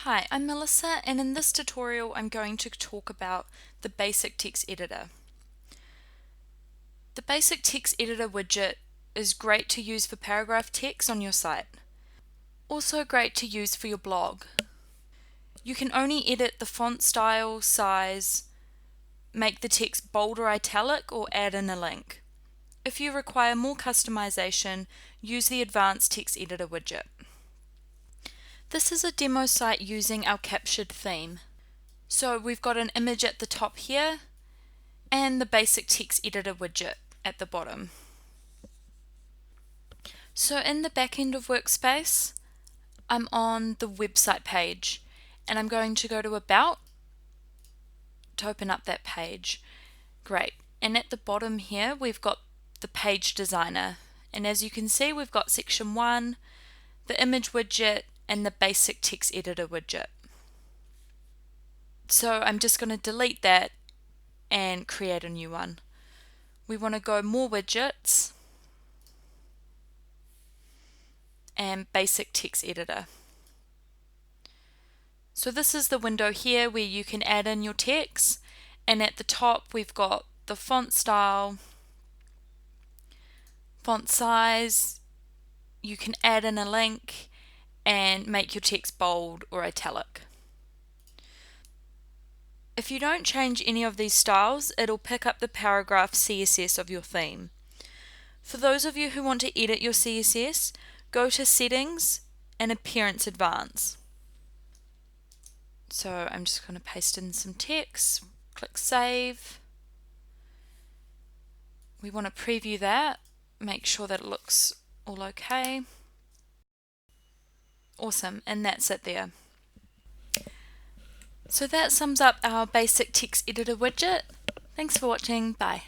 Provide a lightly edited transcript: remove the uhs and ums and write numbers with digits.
Hi, I'm Melissa, and in this tutorial I'm going to talk about the basic text editor. The basic text editor widget is great to use for paragraph text on your site. Also great to use for your blog. You can only edit the font style, size, make the text bold or italic, or add in a link. If you require more customization, use the advanced text editor widget. This is a demo site using our captured theme. So we've got an image at the top here and the basic text editor widget at the bottom. So in the back end of Workspace, I'm on the website page and I'm going to go to About to open up that page. Great. And at the bottom here we've got the page designer, and as you can see we've got section 1, the image widget, and the basic text editor widget. So I'm just going to delete that and create a new one. We want to go more widgets and basic text editor. So this is the window here where you can add in your text, and at the top we've got the font style, font size, you can add in a link and make your text bold or italic. If you don't change any of these styles, it'll pick up the paragraph CSS of your theme. For those of you who want to edit your CSS, go to Settings and Appearance Advance. So I'm just going to paste in some text, click Save. We want to preview that, make sure that it looks all okay. Awesome, and that's it there. So that sums up our basic text editor widget. Thanks for watching, bye.